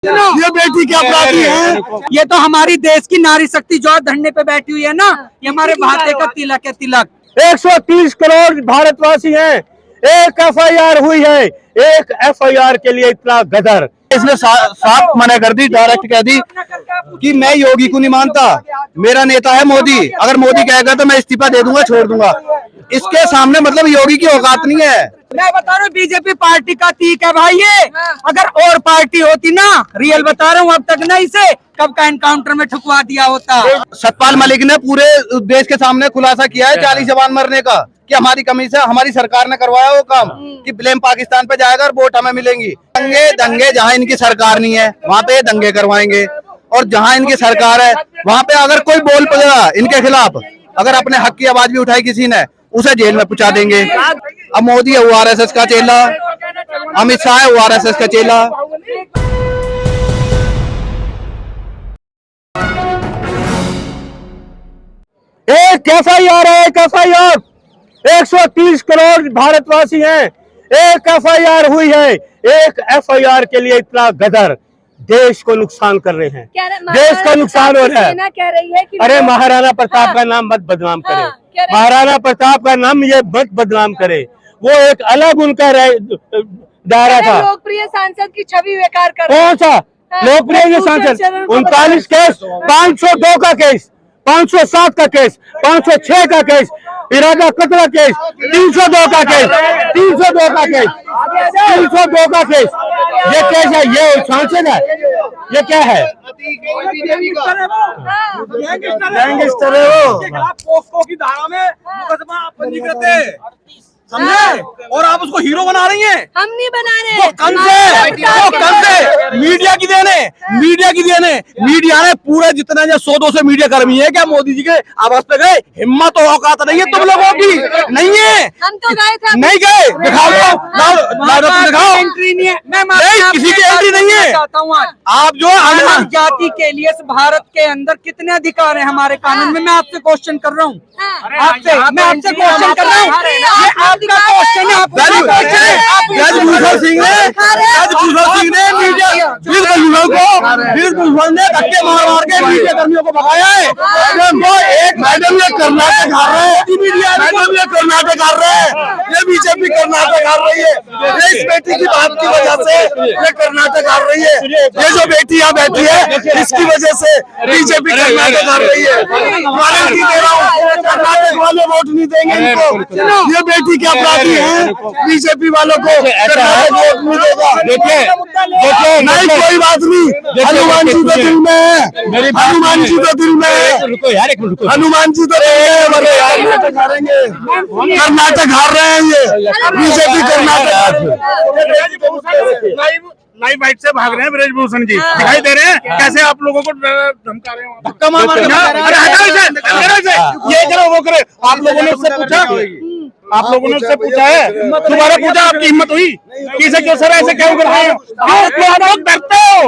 ये बेटी क्या अपराधी है? ये तो हमारी देश की नारी शक्ति जो धरने पे बैठी हुई है ना, ये हमारे भारत का तिलक है, तिलक। 130 करोड़ भारतवासी हैं, एक एफआईआर हुई है, एक एफआईआर के लिए इतना गदर। इसने साफ मना कर दी, डायरेक्ट कह दी कि मैं योगी को नहीं मानता, मेरा नेता है मोदी। अगर मोदी कहेगा तो मैं इस्तीफा दे दूंगा, छोड़ दूंगा। इसके सामने मतलब योगी की औकात नहीं है। मैं बता रहा हूँ बीजेपी पार्टी का तीक है भाई ये। अगर और पार्टी होती ना, रियल बता रहा हूँ, अब तक ना इसे कब का एनकाउंटर में ठुकवा दिया होता। सतपाल मलिक ने पूरे देश के सामने खुलासा किया है 40 जवान मरने का, कि हमारी कमी से हमारी सरकार ने करवाया वो काम, कि ब्लेम पाकिस्तान पे जाएगा और वोट हमें मिलेंगी। दंगे जहाँ इनकी सरकार नहीं है वहाँ पे दंगे करवाएंगे, और जहाँ इनकी सरकार है वहाँ पे अगर कोई बोल पड़ेगा इनके खिलाफ, अगर अपने हक की आवाज भी उठाई किसी ने, उसे जेल में पहुंचा देंगे। अब मोदी है वो आरएसएस का चेला, अमित शाह है वो आरएसएस का चेला। एक एफआईआर है, एक एफआईआर। 130 करोड़ भारतवासी हैं, एक एफआईआर हुई है, एक एफआईआर के लिए इतना गदर। देश को नुकसान कर रहे हैं, देश का नुकसान हो रहा है। कह रही है कि अरे महाराणा प्रताप का नाम मत बदनाम करे, महाराणा प्रताप का नाम ये मत बदनाम करे। वो एक अलग उनका दायरा था। लोकप्रिय सांसद की छवि बेकार कर। कौन सा लोकप्रिय सांसद? 39 केस, 502 का केस, 507 का केस, 506 का केस, इरादा कत्ल केस, 302 का केस, 302 का केस, 302 का केस। ये केस है, ये सांसद है, ये क्या है? गैंगस्टर है वो। पोस्को की धारा में मुकदमा पंजीकृत है, समझे? और आप उसको हीरो बना रही हैं। हम नहीं बना रहे। वो कम से मीडिया की देने, मीडिया की देने, मीडिया ने पूरे जितने 100-200 मीडिया कर्मी है क्या मोदी जी के आवाज पे गए? हिम्मत और औकात नहीं है तुम लोगों की, नहीं है। हम तो गए थे, नहीं गए, दिखाओ, दिखाओ। एंट्री नहीं है, मैं नहीं, किसी की एंट्री नहीं है। आप जो मानव जाति के लिए इस भारत के अंदर कितने अधिकार हैं हमारे कानून में? मैं आपसे क्वेश्चन कर रहा हूँ, आपसे मैं आपसे क्वेश्चन कर रहा हूँ। आपका क्वेश्चन है, आपका क्वेश्चन है। जज भूषण सिंह ने भूषण ने धक्के मार मार के मीडिया कर्मियों को भगाया है। वो एक मैडम ये कर्नाटक हार रहे हैं, मैडम ये कर्नाटक हार रहे हैं, ये बीजेपी कर्नाटक हार रही है। ये इस बेटी की बात की वजह से ये कर्नाटक हार रही है। ये जो बेटी यहाँ बैठी है इसकी वजह से बीजेपी कर्नाटक हार रही है। गारंटी दे रहा हूँ, कर्नाटक वाले वोट नहीं देंगे इनको। ये बेटी क्या अपराधी है? बीजेपी वालों को कर्नाटक वोट नहीं देगा। देखिए नहीं, कोई बात नहीं, हनुमान जी तो दिल में है, हनुमान जी तो दिल में है, हनुमान जी तो दिल में है। कर्नाटक हारेंगे, कर्नाटक हार रहे हैं ये बीजेपी कर्नाटक। लाइव बाइट से भाग रहे हैं ब्रजभूषण जी, दिखाई दे रहे हैं कैसे आप लोगों को धमका रहे हैं, धक्का मार मार। ये करो वो करे। आप लोगों ने उससे पूछा, आप लोगों ने उससे पूछा है, तुम्हारा पूछा, आपकी हिम्मत हुई कि इसे क्यों सर ऐसे क्यों कराए? क्यों लोग डरते हो?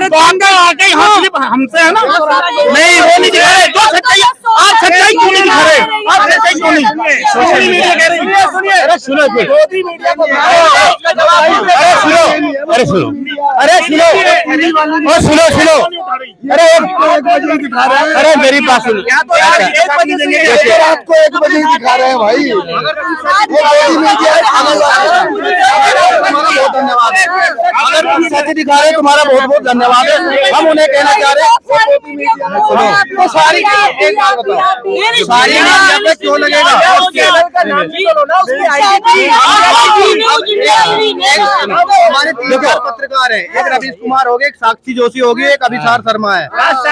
तो आके हमसे है ना, नहीं वो नहीं दिखा रहे। तो सच्चाई, आप सच्चाई क्यों नहीं दिखा रहे? आप सच्चाई क्यों नहीं? सोशल मीडिया कह रही है, सुनिए, अरे सुनो, अरे सुनो, अरे सुनो, और सुनो सुनो, अरे मेरी बात सुनो। रात को 1 बजे दिखा रहे हैं भाई। बहुत धन्यवाद, अगर तुम सच दिखा रहे तुम्हारा बहुत बहुत धन्यवाद है। हम उन्हें कहना चाह रहे हैं तो सारी एक बात बताओ, सारी मीडिया पे क्यों लगेगा? हमारे 3 पत्रकार हैं, एक रवीश कुमार हो गए, एक साक्षी जोशी होगी, एक अभिसार शर्मा है,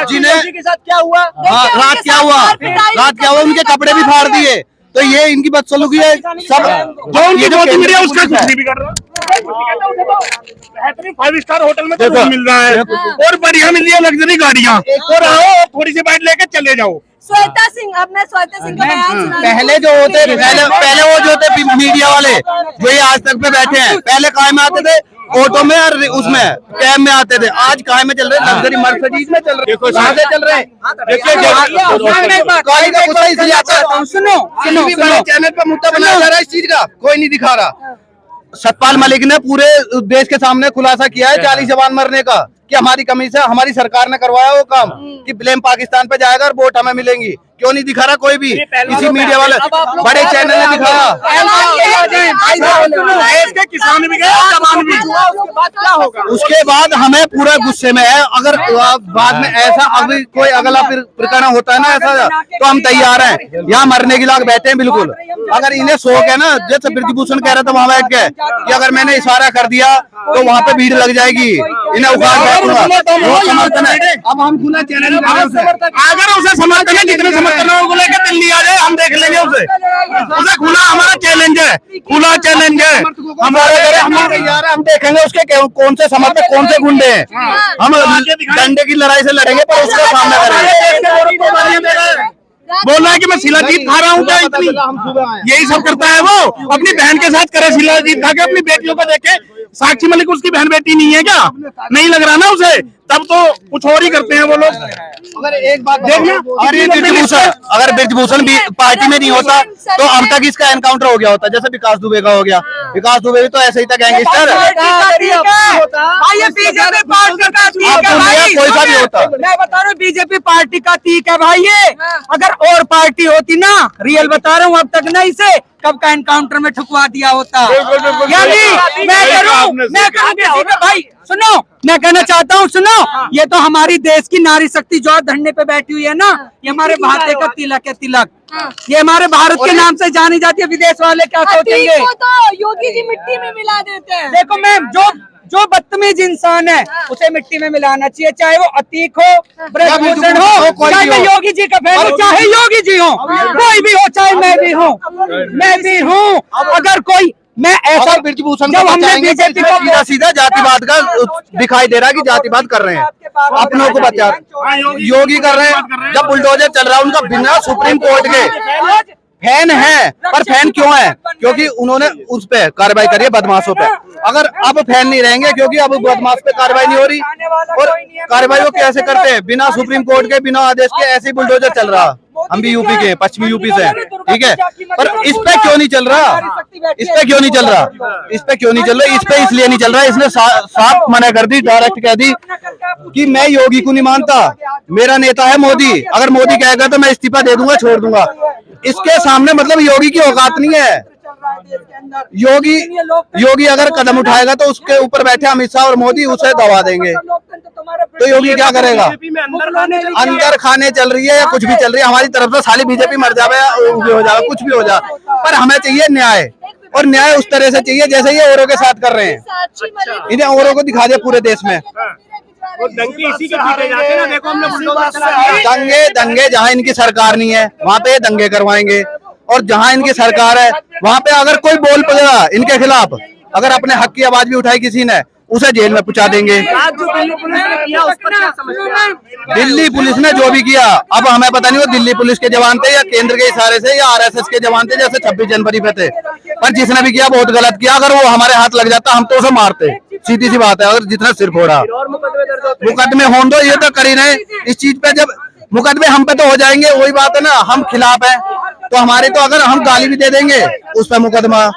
जिन्हें के साथ क्या हुआ? हाँ, रात क्या हुआ? उनके कपड़े भी फाड़ दिए। तो ये इनकी बदसलूकी है सब। जो उनकी मोदी मीडिया उसका कुछ नहीं बिगड़ रहा। बेहतरीन 5 स्टार होटल में तो मिल रहा है, और बढ़िया मिल रही है लग्जरी गाड़ियाँ, और आओ थोड़ी सी बाइट लेके चले जाओ। श्वेता सिंह, अब मैं श्वेता सिंह का बयान सुना। पहले जो होते, पहले वो जो होते मीडिया वाले, जो ये आज तक पे बैठे हैं, पहले काय में आते थे, ऑटो में और उसमें कैब में आते थे। आज काय में चल रहे, लग्जरी मर्सिडीज में चल रहे, सादे चल रहे हैं। सुनो, चैनल पर मुद्दा बनाया जा रहा है इस चीज का, कोई नहीं दिखा रहा। सतपाल मलिक ने पूरे देश के सामने खुलासा किया है 40 जवान मरने का, कि हमारी कमी से हमारी सरकार ने करवाया वो काम कि ब्लेम पाकिस्तान पे जाएगा और वोट हमें मिलेंगी। क्यों नहीं दिखा रहा कोई भी? किसी मीडिया वाले बड़े चैनल ने दिखाया। देश के किसान भी गए, जवान भी। क्या होगा? उसके बाद हमें पूरा गुस्से में है। अगर बाद में ऐसा अभी कोई अगला प्रकरण होता है ना ऐसा, तो हम तैयार हैं, यहाँ मरने की लाग बैठे हैं बिल्कुल। अगर इन्हें शौक है ना, जैसे ब्रिजभूषण कह रहा था वहां बैठ के कि अगर मैंने इशारा कर दिया तो वहां पे भीड़ लग जाएगी, इन्हें उखाड़ समर्थन है। अब हम खुला चैनल अगर उसे समर्थन है, जितने समर्थन को लेकर दिल्ली आ जाए, हम देख लेंगे उसे खुला हमारा चैलेंज है, खुला चैलेंज है हमारे घर। हम तैयार है, हम देखेंगे उसके कौन से समर्थक कौन से गुंडे हैं। हम डंडे की लड़ाई से लड़ेंगे पर उसका सामना करेंगे। बोल रहा है कि मैं शिलाजीत खा रहा हूँ क्या? इतनी यही सब करता है वो, अपनी बहन के साथ करे शिलाजीत खा के, अपनी बेटियों को देखे। साक्षी मलिक उसकी बहन बेटी नहीं है क्या? नहीं लग रहा ना उसे? तब तो कुछ और ही करते हैं वो लोग। अगर एक बात देखना, अगर ब्रिजभूषण भी पार्टी में नहीं होता तो अब तक इसका एनकाउंटर हो गया होता, जैसे विकास दुबे का हो गया। विकास दुबे भी तो ऐसे ही था गैंगस्टर। कोई सा भी होता, मैं बता रहा हूँ बीजेपी पार्टी का तीक है भाई ये। अगर और पार्टी होती ना, रियल बता रहा हूँ, अब तक ना इसे कब का एनकाउंटर में ठुकवा दिया होता। यानी मैं करूँ किसी का भाई, सुनो, मैं कहना चाहता हूँ, सुनो, ये तो हमारी देश की नारी शक्ति जो धरने पे बैठी हुई है ना, ये हमारे भारत का तिलक है, तिलक। ये हमारे भारत के नाम से जानी जाती है। विदेश वाले क्या सोचेंगे? तो योगी जी मिट्टी में मिला देते हैं। देखो मैम, जो बदतमीज इंसान है उसे मिट्टी में मिलाना चाहिए, चाहे वो अतीक हो, ब्रजभूषण हो, चाहे मैं योगी जी का फैन हो, चाहे योगी जी हो, कोई भी हो, चाहे मैं भी हूँ। अगर कोई मैं ऐसा ब्रिजभूषण जब हमने बीजेपी को सीधा जातिवाद का दिखाई दे रहा है कि जातिवाद कर रहे हैं, अपनों को बचा योगी कर रहे हैं। जब बुलडोजर चल रहा है उनका बिना सुप्रीम कोर्ट के फैन है, पर फैन क्यों है? क्योंकि उन्होंने उस पे कार्रवाई करी है बदमाशों पे। अगर अब फैन नहीं रहेंगे क्योंकि अब बदमाश पे कार्रवाई नहीं हो रही, और कार्रवाई वो कैसे करते हैं? बिना सुप्रीम कोर्ट के, बिना आदेश के ऐसे ही बुलडोजर चल रहा। हम भी यूपी के, पश्चिमी यूपी से, ठीक है, पर इस पे क्यों नहीं चल रहा? इस पे क्यों नहीं चल रहा? इस पे क्यों नहीं चल रहा? इस पे इसलिए नहीं चल रहा, इसने साफ मना कर दी, डायरेक्ट कह दी कि मैं योगी को नहीं मानता, मेरा नेता है मोदी। अगर मोदी कहेगा तो मैं इस्तीफा दे दूंगा, छोड़ दूंगा। इसके सामने मतलब योगी की औकात नहीं है। योगी अगर कदम उठाएगा तो उसके ऊपर बैठे अमित शाह और मोदी उसे दबा देंगे, तो योगी क्या करेगा? अंदर खाने चल रही है या कुछ भी चल रही है, हमारी तरफ से साली बीजेपी मर जाए, हो जाएगा, कुछ भी हो जाए, पर हमें चाहिए न्याय, और न्याय उस तरह से चाहिए जैसे ये औरों के साथ कर रहे हैं। इन्हें औरों को दिखा दे पूरे देश में। इसी के पीछे जाते ना, देखो हमने बुलडोजर चला दंगे जहाँ इनकी सरकार नहीं है वहाँ पे दंगे करवाएंगे, और जहाँ इनकी सरकार है वहाँ पे अगर कोई बोल पड़ेगा इनके खिलाफ, अगर अपने हक की आवाज भी उठाई किसी ने, उसे जेल में पहुंचा देंगे। दिल्ली पुलिस ने जो भी किया, अब हमें पता नहीं वो दिल्ली पुलिस के जवान थे या केंद्र के इशारे से या आरएसएस के जवान थे, जैसे 26 जनवरी पे थे, पर जिसने भी किया बहुत गलत किया। अगर वो हमारे हाथ लग जाता हम तो उसे मारते, सीधी सी बात है। अगर जितना सिर फोड़ा, मुकदमे हों दो, ये तो कर ही रहे इस चीज पे। जब मुकदमे हम पे तो हो जाएंगे, वही बात है ना, हम खिलाफ है तो हमारे, तो अगर हम गाली भी दे देंगे उस पर मुकदमा,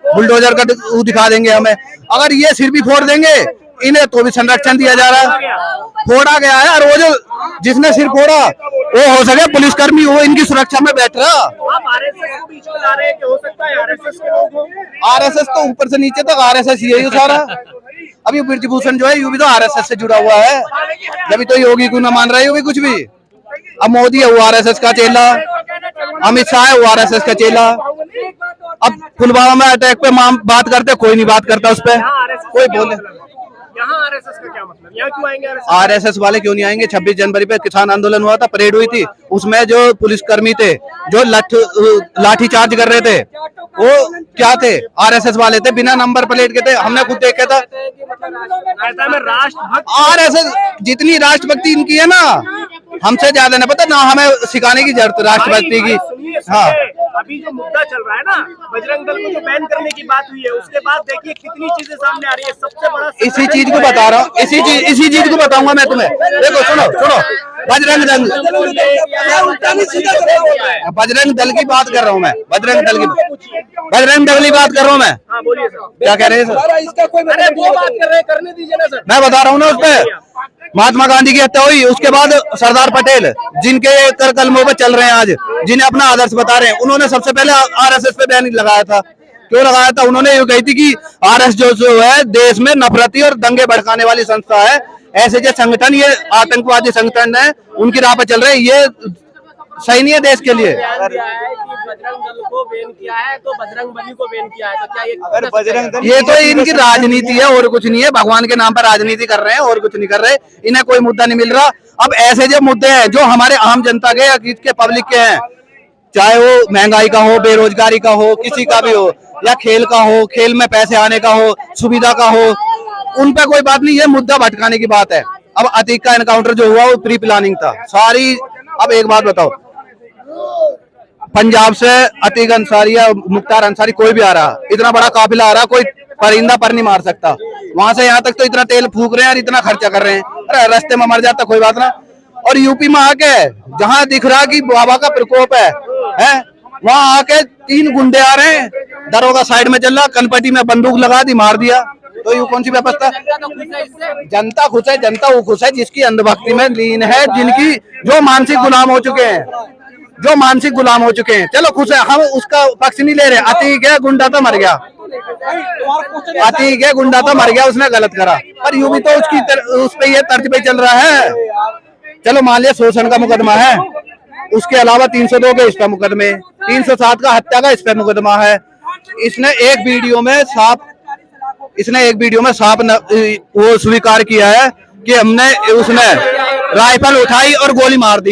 बुलडोजर का दिखा देंगे हमें। अगर ये सिर भी फोड़ देंगे इन्हें तो भी संरक्षण दिया जा रहा है, फोड़ा गया है। और वो जो जिसने सिर फोड़ा वो हो सके पुलिसकर्मी, वो इनकी सुरक्षा में बैठ रहा। आरएसएस तो ऊपर से नीचे तक आरएसएस यही सारा। अभी ब्रिजभूषण जो है ये भी तो आरएसएस से जुड़ा हुआ है, जब तो योगी को न मान रहा है योगी कुछ भी। अब मोदी है वो आरएसएस का चेला, अमित शाह है वो आरएसएस का चेला। अब पुलवामा में अटैक पे बात करते, कोई नहीं बात करता उस पर, कोई बोले। यहाँ आरएसएस का क्या मतलब? यहाँ क्यों आएंगे आरएसएस वाले? क्यों नहीं आएंगे? 26 जनवरी पे किसान आंदोलन हुआ था, परेड हुई थी, उसमें जो पुलिसकर्मी थे जो लाठी चार्ज कर रहे थे वो क्या थे? आरएसएस वाले थे, बिना नंबर प्लेट के थे, हमने खुद देखा था। आरएसएस जितनी राष्ट्रभक्ति इनकी है ना, हमसे ज्यादा नहीं पता ना, हमें सिखाने की जरूरत राष्ट्रभक्ति की। हाँ, अभी जो मुद्दा चल रहा है ना, बजरंग दल को जो बैन करने की बात हुई है, उसके बाद देखिए कितनी चीजें सामने आ रही है। सबसे बड़ा इसी चीज को बता रहा हूँ, इसी चीज को बताऊंगा मैं तुम्हें। देखो सुनो, बजरंग दल की बात कर रहा हूँ मैं, बजरंग दल की बात कर रहा हूँ मैं। हाँ बोलिए सर, क्या कह रहे हैं सर? इसका कोई बात कर रहे हैं, करने दीजिए ना सर। मैं बता रहा हूँ ना उस पर महात्मा गांधी की हत्या हुई, उसके बाद सरदार पटेल जिनके कर कलमों पे चल रहे हैं आज, जिन्हें अपना आदर्श बता रहे हैं, उन्होंने सबसे पहले आरएसएस पे बैन लगाया था। क्यों लगाया था? उन्होंने ये कही थी कि आरएसएस जो है देश में नफरती और दंगे भड़काने वाली संस्था है। ऐसे जो संगठन, ये आतंकवादी संगठन है, उनकी राह पर चल रहे हैं, ये सही नहीं है देश के लिए। बजरंग दल को बैन किया है तो बजरंग बली को बैन किया है, तो क्या अगर बजरंग दल, ये तो इनकी राजनीति है और कुछ नहीं है। भगवान के नाम पर राजनीति कर रहे हैं और कुछ नहीं कर रहे। इन्हें कोई मुद्दा नहीं मिल रहा। अब ऐसे जो मुद्दे हैं जो हमारे आम जनता के या के पब्लिक के हैं, चाहे वो महंगाई का हो, बेरोजगारी का हो, किसी का भी हो, या खेल का हो, खेल में पैसे आने का हो, सुविधा का हो, उन पे कोई बात नहीं, ये मुद्दा भटकाने की बात है। अब अतीक का एनकाउंटर जो हुआ वो प्री प्लानिंग था सारी। अब एक बात बताओ, पंजाब से अतीक अंसारी या मुख्तार अंसारी कोई भी आ रहा, इतना बड़ा काफिला आ रहा, कोई परिंदा पर नहीं मार सकता। वहां से यहाँ तक तो इतना तेल फूक रहे हैं और इतना खर्चा कर रहे हैं, अरे रास्ते में मर जाता कोई बात ना। और यूपी में आके जहां दिख रहा कि बाबा का प्रकोप है वहां आके 3 गुंडे आ रहे हैं, दरोगा साइड में चल रहा, कनपटी में बंदूक लगा दी, मार दिया। तो ये कौन सी व्यवस्था? जनता खुश है। जनता वो खुश है जिसकी अंधभक्ति में लीन है, जिनकी जो मानसिक गुलाम हो चुके हैं, जो मानसिक गुलाम हो चुके हैं। चलो खुश है, हम उसका पक्ष नहीं ले रहे। अतीक है, गुंडा तो मर गया, अतीक है, गुंडा तो मर गया, उसने गलत करा, पर यूं भी तो उसकी उस पे ये तर्ज पे चल रहा है। चलो मान लिया शोषण का मुकदमा है, उसके अलावा 302 के इस पे मुकदमे, 307 का हत्या का इस पे मुकदमा है। इसने एक वीडियो में साफ वो स्वीकार किया है कि हमने उसने राइफल उठाई और गोली मार दी।